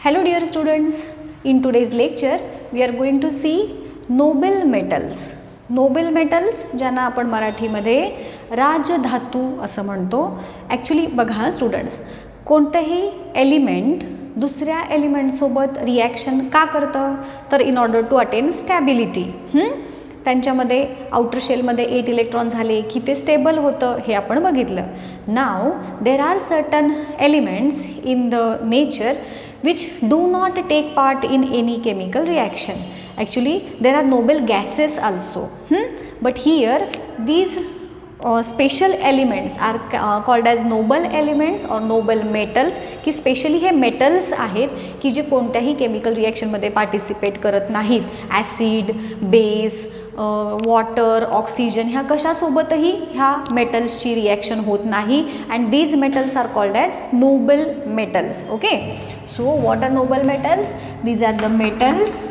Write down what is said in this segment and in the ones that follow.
Hello dear students, in today's lecture we are going to see noble metals. Nobel metals ज्यांना आपण मराठीमध्ये राजधातू असं म्हणतो. ॲक्च्युली बघा स्टुडंट्स, कोणतंही एलिमेंट दुसऱ्या एलिमेंटसोबत रिॲक्शन का करतं, तर in order to attain stability. त्यांच्यामध्ये आउटर शेलमध्ये 8 इलेक्ट्रॉन झाले की ते स्टेबल होतं, हे आपण बघितलं. Now there are certain elements in the nature which do not take part in any chemical reaction. Actually there are noble gases also, but here these special elements are called as noble elements or noble metals, की specially हे metals आहेत की जे कोणत्याही chemical रिॲक्शनमध्ये participate करत नाहीत. Acid, base, water, oxygen ह्या कशासोबतही ह्या मेटल्सची रिॲक्शन होत नाही. And these metals are called as noble metals. Okay, so what are noble metals? These are the metals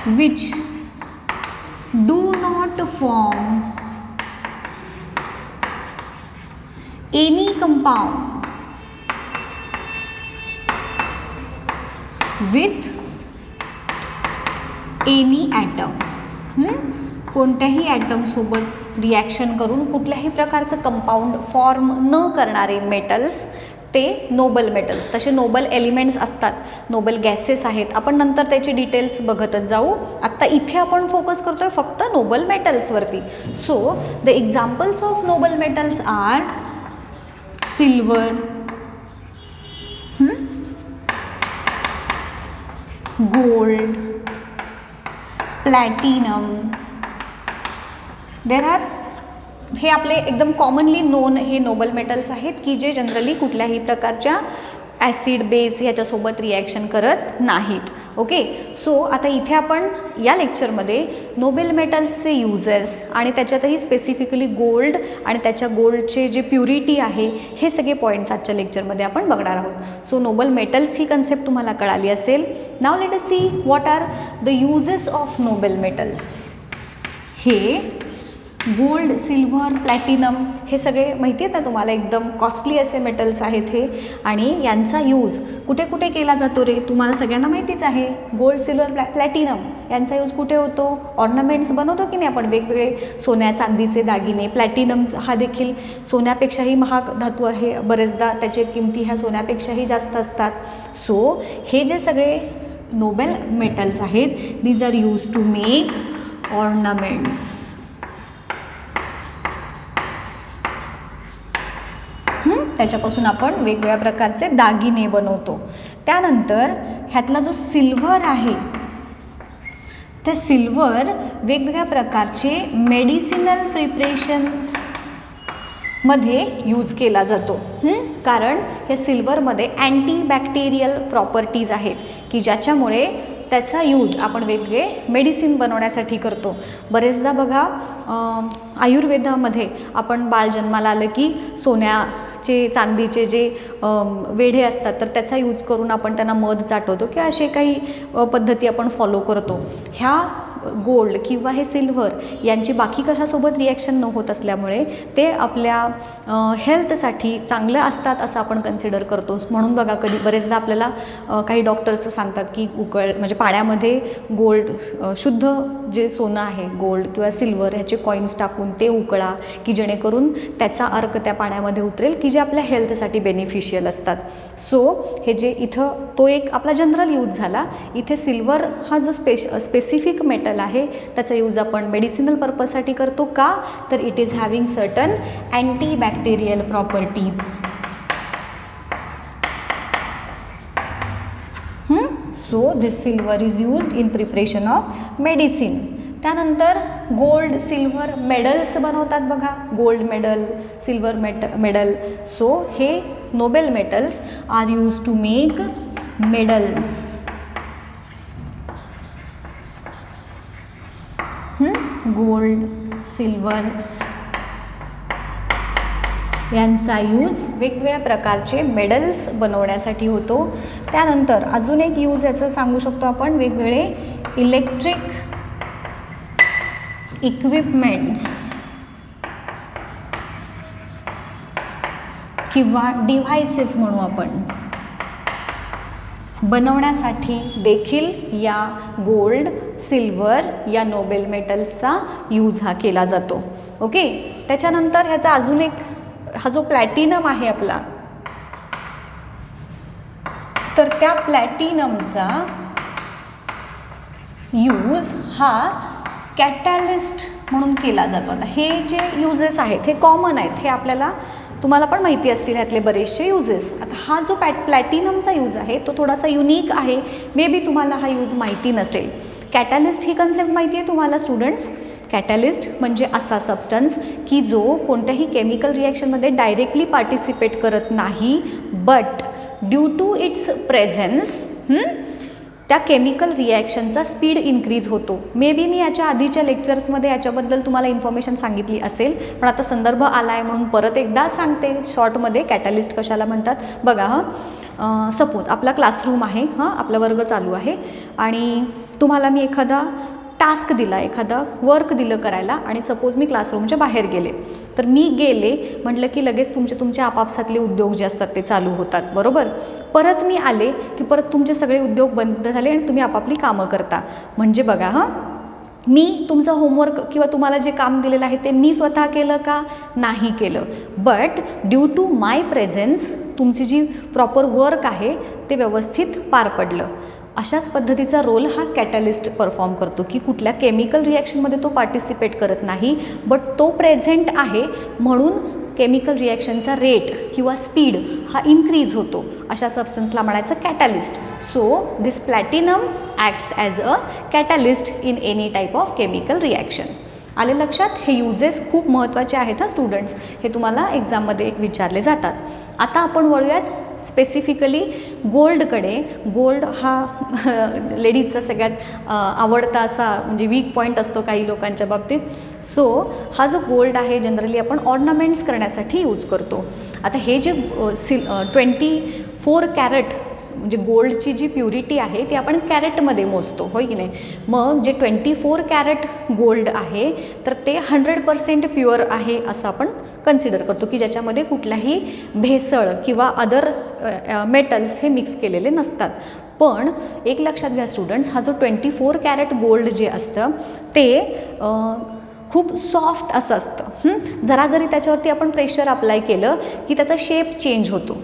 which do not form any compound with any atom. कोणत्याही atom सोबत reaction करून कुठल्याही प्रकारचं compound form न करणारे metals ते noble metals. तसे noble elements असतात, नोबल गॅसेस आहेत, आपण नंतर त्याचे डिटेल्स बघतच जाऊ. आत्ता इथे आपण फोकस करतोय फक्त नोबल मेटल्सवरती. So the examples of noble metals are silver, gold, platinum. There are, हे आपले एकदम कॉमनली नोन हे नोबल मेटल्स आहेत की जे जनरली कुठल्याही प्रकारच्या ॲसिड, बेस ह्याच्यासोबत रिॲक्शन करत नाहीत. ओके, सो आता इथे आपण या लेक्चरमध्ये नोबेल मेटल्सचे युजेस आणि त्याच्यातही स्पेसिफिकली गोल्ड आणि त्याच्या गोल्डचे जे प्युरिटी आहे हे सगळे पॉईंट्स आजच्या लेक्चरमध्ये आपण बघणार आहोत. सो नोबल मेटल्स ही कन्सेप्ट तुम्हाला कळाली असेल. Now let us see what are the uses of noble metals. हे गोल्ड, सिल्वर, प्लॅटिनम हे सगळे माहिती आहेत ना तुम्हाला, एकदम कॉस्टली असे मेटल्स आहेत हे. आणि यांचा यूज कुठे कुठे केला जातो रे, तुम्हाला सगळ्यांना माहितीच आहे. गोल्ड, सिल्वर, प्लॅटिनम यांचा यूज कुठे होतो? ऑर्नामेंट्स बनवतो की नाही आपण, वेगवेगळे सोन्या चांदीचे दागिने. प्लॅटिनम हा देखील सोन्यापेक्षाही महाग धातू आहे, बरेचदा त्याचे किमती ह्या सोन्यापेक्षाही जास्त असतात. सो हे जे सगळे नोबेल मेटल्स आहेत, these are use to make ornaments. त्याच्यापासून आपण वेगवेगळ्या प्रकारचे दागिने बनवतो. त्यानंतर ह्यातला जो सिल्वर आहे, ते सिल्वर वेगवेगळ्या प्रकारचे मेडिसिनल प्रिपरेशन्स मध्ये यूज केला जातो. कारण हे सिल्वरमध्ये अँटीबॅक्टेरियल प्रॉपर्टीज आहेत की ज्याच्यामुळे त्याचा यूज आपण वेगवेगळे मेडिसिन बनवण्यासाठी करतो. बरेचदा बघा आयुर्वेदामध्ये आपण बाळ जन्माला आलं की सोन्याचे, चांदीचे जे वेढे असतात तर त्याचा यूज करून आपण त्यांना मध चाटवतो किंवा असे काही पद्धती आपण फॉलो करतो. ह्या गोल्ड किंवा हे सिल्वर यांची बाकी कशासोबत रिॲक्शन न होत असल्यामुळे ते आपल्या हेल्थसाठी चांगलं असतात असं आपण कन्सिडर करतो. म्हणून बघा कधी बरेचदा आपल्याला काही डॉक्टर्स सांगतात की म्हणजे पाण्यामध्ये गोल्ड, शुद्ध जे सोनं आहे गोल्ड किंवा सिल्वर ह्याचे कॉईन्स टाकून ते उकळा की जेणेकरून त्याचा अर्क त्या पाण्यामध्ये उतरेल की जे आपल्या हेल्थसाठी बेनिफिशियल असतात. सो हे जे इथं तो एक आपला जनरल यूज झाला. इथे सिल्वर हा जो स्पेसिफिक मेटल आहे त्याचा यूज आपण मेडिसिनल पर्पजसाठी करतो. का? तर it is having certain antibacterial properties. So this silver is used in preparation of medicine. त्यानंतर गोल्ड, सिल्वर मेडल्स बनवतात बघा, gold medal, silver medal. So हे noble metals are use to make medals. Gold, silver यांचा use वेगवेगळ्या प्रकारचे medals बनवण्यासाठी होतो. त्यानंतर अजून एक यूज याचं सांगू शकतो आपण, वेगवेगळे इलेक्ट्रिक इक्विपमेंट्स किंवा डिव्हाइसेस म्हणू आपण. बनवण्यासाठी देखील या गोल्ड, सिल्वर या नोबेल मेटल्सचा यूज हा केला जातो. ओके, त्याच्यानंतर ह्याचा अजून एक, हा जो प्लॅटिनम आहे आपला, तर त्या प्लॅटिनमचा यूज हा कॅटॅलिस्ट म्हणून केला जातो. आता हे जे यूजेस आहेत हे कॉमन आहेत, हे आपल्याला, तुम्हाला पण माहिती असतील ह्यातले बरेचसे यूजेस. आता हा जो प्लॅटिनमचा यूज आहे तो थोडासा युनिक आहे, मे बी तुम्हाला हा यूज माहिती नसेल. कॅटॅलिस्ट ही कन्सेप्ट माहिती आहे तुम्हाला स्टुडंट्स? कॅटॅलिस्ट म्हणजे असा सबस्टन्स की जो कोणत्याही केमिकल रिॲक्शनमध्ये डायरेक्टली पार्टिसिपेट करत नाही, but due to its presence त्या केमिकल रिॲक्शनचा स्पीड इन्क्रीज होतो. मे बी मी याच्या आधीच्या लेक्चर्समध्ये याच्याबद्दल तुम्हाला इन्फॉर्मेशन सांगितली असेल, पण आता संदर्भ आला आहे म्हणून परत एकदा सांगते शॉर्टमध्ये कॅटॅलिस्ट कशाला म्हणतात. बघा, सपोज आपला क्लासरूम आहे, आपला वर्ग चालू आहे आणि तुम्हाला मी एखादा टास्क दिला, एखादा वर्क दिलं करायला आणि सपोज मी क्लासरूमच्या बाहेर गेले, तर मी गेले म्हटलं की लगेच तुमचे आपापसातले उद्योग जे असतात ते चालू होतात, बरोबर. परत मी आले की परत तुमचे सगळे उद्योग बंद झाले आणि तुम्ही आपापली कामं करता. म्हणजे बघा, मी तुमचं होमवर्क किंवा तुम्हाला जे काम दिलेलं आहे ते मी स्वतः केलं का? नाही केलं, but due to my presence तुमची जी प्रॉपर वर्क आहे ते व्यवस्थित पार पडलं. अशाच पद्धतीचा रोल हा कॅटॅलिस्ट परफॉर्म करतो की कुठल्या केमिकल रिॲक्शनमध्ये तो पार्टिसिपेट करत नाही, बट तो प्रेझेंट आहे म्हणून केमिकल रिॲक्शनचा रेट किंवा स्पीड हा इन्क्रीज होतो. अशा सबस्टन्सला म्हणायचं catalyst. So this platinum acts as a catalyst in any type of chemical reaction. आले लक्षात? हे यूजेस खूप महत्त्वाचे आहेत स्टुडंट्स, हे तुम्हाला एक्झाममध्ये विचारले जातात. आता आपण वळूयात स्पेसिफिकली गोल्डकडे. गोल्ड हा लेडीजचा सगळ्यात आवडता असा म्हणजे वीक पॉईंट असतो काही लोकांच्या बाबतीत. सो हा जो गोल्ड आहे जनरली आपण ऑर्नामेंट्स करण्यासाठी यूज करतो. आता हे जे 24 कॅरेट म्हणजे गोल्डची जी प्युरिटी आहे ती आपण कॅरेटमध्ये मोजतो, होय की नाही. मग जे 24 कॅरेट गोल्ड आहे तर ते 100% प्युअर आहे असं आपण कन्सिडर करतो की ज्याच्यामध्ये कुठलाही भेसळ किंवा अदर मेटल्स हे मिक्स केलेले नसतात. पण एक लक्षात घ्या स्टुडंट्स, हा जो 24 कॅरेट गोल्ड जे असतं ते खूप सॉफ्ट असं असतं. जरा जरी त्याच्यावरती आपण प्रेशर अप्लाय केलं की त्याचा शेप चेंज होतो.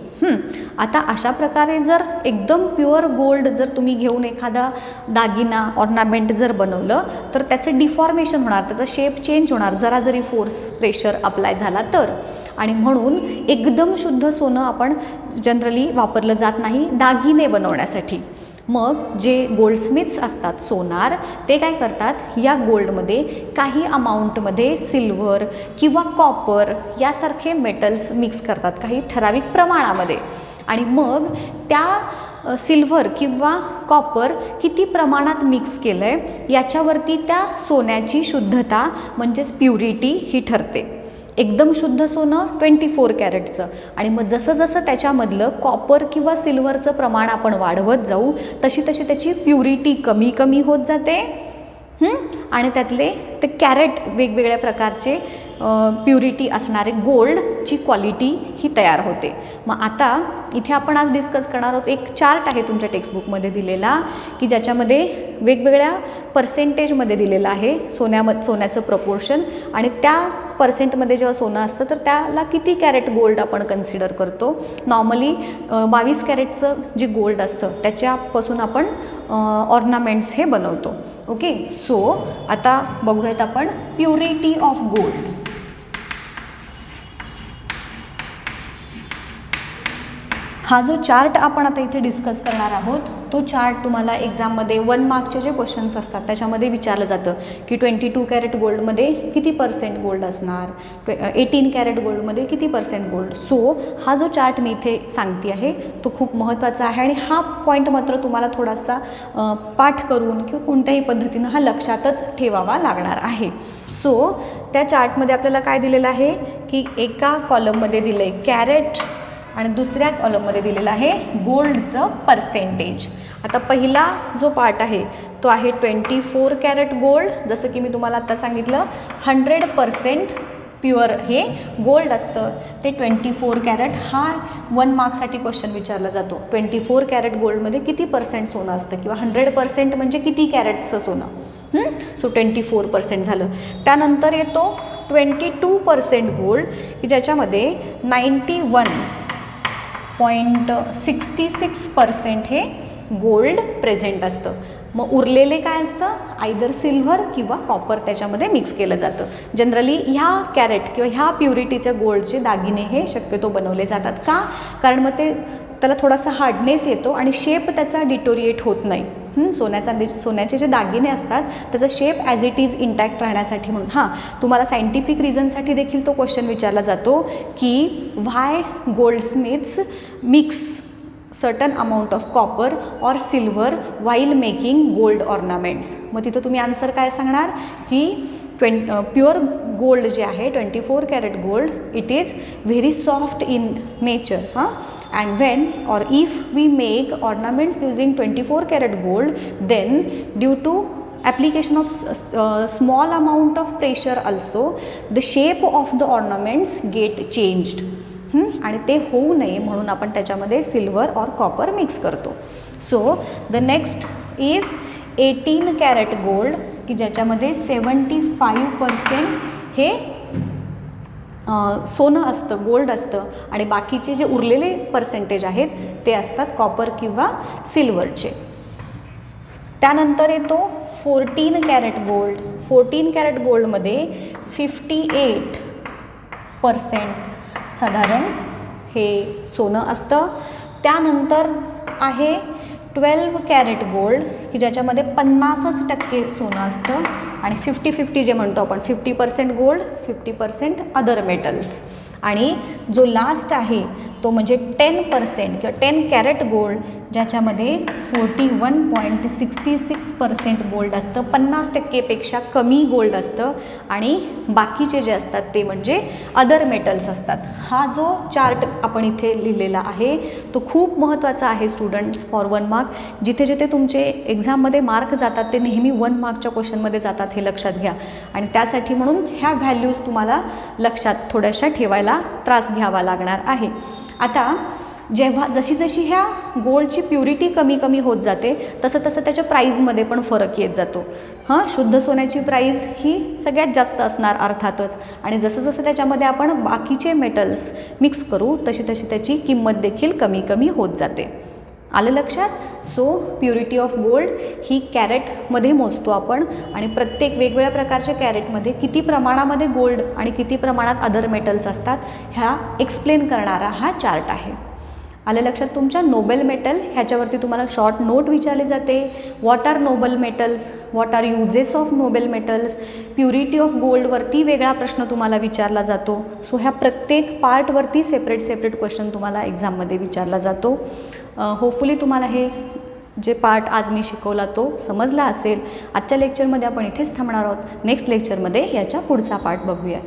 आता अशा प्रकारे जर एकदम प्युअर गोल्ड जर तुम्ही घेऊन एखादा दागिना ऑर्नामेंट जर बनवलं तर त्याचं डिफॉर्मेशन होणार, त्याचा शेप चेंज होणार जरा जरी फोर्स प्रेशर अप्लाय झाला तर. आणि म्हणून एकदम शुद्ध सोनं आपण जनरली वापरलं जात नाही दागिने बनवण्यासाठी. मग जे गोल्डस्मिथ्स असतात सोनार, ते काय करतात, या गोल्डमध्ये काही अमाऊंटमध्ये सिल्वर किंवा कॉपर यासारखे मेटल्स मिक्स करतात काही ठराविक प्रमाणामध्ये. आणि मग त्या सिल्वर किंवा कॉपर किती प्रमाणात मिक्स केलं आहे याच्यावरती त्या सोन्याची शुद्धता म्हणजेच प्युरिटी ही ठरते. एकदम शुद्ध सोनं 24 कॅरेटचं, आणि मग जसं जसं त्याच्यामधलं कॉपर किंवा सिल्वरचं प्रमाण आपण वाढवत जाऊ तशी तशी त्याची प्युरिटी कमी कमी होत जाते. आणि त्यातले ते कॅरेट वेगवेगळ्या प्रकारचे प्युरिटी असणारे गोल्डची क्वालिटी ही तयार होते. मग आता इथे आपण आज डिस्कस करणार आहोत, एक चार्ट आहे तुमच्या टेक्स्टबुकमध्ये दिलेला की ज्याच्यामध्ये वेगवेगळ्या पर्सेंटेजमध्ये दिलेलं आहे सोन्याचं प्रपोर्शन, आणि त्या पर्सेंटमध्ये जेव्हा सोनं असतं तर त्याला किती कॅरेट गोल्ड आपण कन्सिडर करतो. नॉर्मली 22 कॅरेटचं जे गोल्ड असतं त्याच्यापासून आपण ऑर्नामेंट्स हे बनवतो. ओके, सो आता बघूयात आपण प्युरिटी ऑफ गोल्ड. हा जो चार्ट आपण आता इथे डिस्कस करणार आहोत तो चार्ट तुम्हाला एक्झाममध्ये 1 मार्कचे जे क्वेश्चन्स असतात त्याच्यामध्ये विचारलं जातं की 22 कॅरेट गोल्डमध्ये किती % गोल्ड असणार, 18 कॅरेट गोल्डमध्ये किती % गोल्ड. सो हा जो चार्ट मी इथे सांगते आहे तो खूप महत्त्वाचा आहे आणि हा पॉईंट मात्र तुम्हाला थोडासा पाठ करून किंवा कोणत्याही पद्धतीनं हा लक्षातच ठेवावा लागणार आहे. सो त्या चार्टमध्ये आपल्याला काय दिलेलं आहे की एका कॉलममध्ये दिलं आहे कॅरेट आणि दुसऱ्या कॉलममध्ये दिलेलं आहे गोल्डचं पर्सेंटेज. आता पहिला जो पार्ट आहे तो आहे 24 कॅरेट गोल्ड. जसं की मी तुम्हाला आत्ता सांगितलं 100% प्युअर हे गोल्ड असतं ते 24 कॅरेट. हा 1 मार्क्ससाठी क्वेश्चन विचारला जातो. 24 कॅरेट गोल्डमध्ये किती % सोनं असतं किंवा 100% म्हणजे किती कॅरेटचं सोनं. सो 24% झालं. त्यानंतर येतो 22% गोल्ड की ज्याच्यामध्ये 91.66% हे गोल्ड प्रेझेंट असतं. मग उरलेले काय असतं, आयदर सिल्व्हर किंवा कॉपर त्याच्यामध्ये मिक्स केलं जातं. जनरली ह्या कॅरेट किंवा ह्या प्युरिटीच्या गोल्डचे दागिने हे शक्यतो बनवले जातात. का? कारण मग त्याला थोडासा हार्डनेस येतो आणि शेप त्याचा डिटोरिएट होत नाही. सोन्याचे जे दागिने असतात त्याचा shape as it is intact राहण्यासाठी म्हणून. हां, तुम्हाला सायंटिफिक रिझनसाठी देखील तो क्वेश्चन विचारला जातो की why goldsmiths mix certain amount of copper और silver while making gold ornaments. मग तिथं तुम्ही आन्सर काय सांगणार की प्युअर गोल्ड जे आहे 24 carat gold it is very soft in nature. And when और if we make ornaments using 24 carat gold then due to application of small amount of pressure also the shape of the ornaments get changed. आणि ते होऊ नये म्हणून आपण त्याच्यामध्ये silver और copper mix करतो. So the next is 18 carat gold की ज्याच्यामध्ये 75% हे सोनं असतं, गोल्ड असतं आणि बाकीचे जे उरलेले पर्सेंटेज आहेत ते असतात कॉपर किंवा सिल्वरचे. त्यानंतर येतो 14 कॅरेट गोल्ड. 14 कॅरेट गोल्डमध्ये 58% साधारण हे सोनं असतं. त्यानंतर आहे 12 कॅरेट गोल्ड की ज्याच्यामध्ये 50% सोनं असतं आणि 50-50 जे म्हणतो आपण 50% गोल्ड 50% अदर मेटल्स. आणि जो लास्ट आहे तो म्हणजे 10% किंवा 10 कॅरेट गोल्ड ज्याच्यामध्ये 41.66% गोल्ड असतं. 50%पेक्षा कमी गोल्ड असतं आणि बाकीचे जे असतात ते म्हणजे अदर मेटल्स असतात. हा जो चार्ट आपण इथे लिहिलेला आहे तो खूप महत्त्वाचा आहे स्टुडंट्स फॉर 1 मार्क. जिथे जिथे तुमचे एक्झाममध्ये मार्क जातात ते नेहमी 1 मार्कच्या क्वेश्चनमध्ये जातात हे लक्षात घ्या. आणि त्यासाठी म्हणून ह्या व्हॅल्यूज तुम्हाला लक्षात थोड्याशा ठेवायला त्रास घ्यावा लागणार आहे. आता जशी जशी ह्या गोल्डची प्युरिटी कमी कमी होत जाते तसं तसं त्याच्या प्राईजमध्ये पण फरक येत जातो. शुद्ध सोन्याची प्राईज ही सगळ्यात जास्त असणार अर्थातच आणि जसं जसं त्याच्यामध्ये आपण बाकीचे मेटल्स मिक्स करू तशी तशी त्याची किंमत देखील कमी कमी होत जाते. आलं लक्षात? सो प्युरिटी ऑफ गोल्ड ही कॅरेटमध्ये मोजतो आपण आणि प्रत्येक वेगवेगळ्या प्रकारच्या कॅरेटमध्ये किती प्रमाणामध्ये गोल्ड आणि किती प्रमाणात अदर मेटल्स असतात ह्या एक्सप्लेन करणारा हा चार्ट आहे. आलं लक्षात तुमच्या? नोबेल मेटल ह्याच्यावरती तुम्हाला शॉर्ट नोट विचारली जाते. What are noble metals, what are uses of noble metals, purity of गोल्डवरती वेगळा प्रश्न तुम्हाला विचारला जातो. सो ह्या प्रत्येक पार्टवरती सेपरेट क्वेश्चन तुम्हाला एक्झाममध्ये विचारला जातो. होपफुली तुम्हाला हे जे पार्ट आज मी शिकवला तो समजला असेल. आजच्या लेक्चरमध्ये आपण इथेच थांबणार आहोत. नेक्स्ट लेक्चरमध्ये याच्या पुढचा पार्ट बघूया.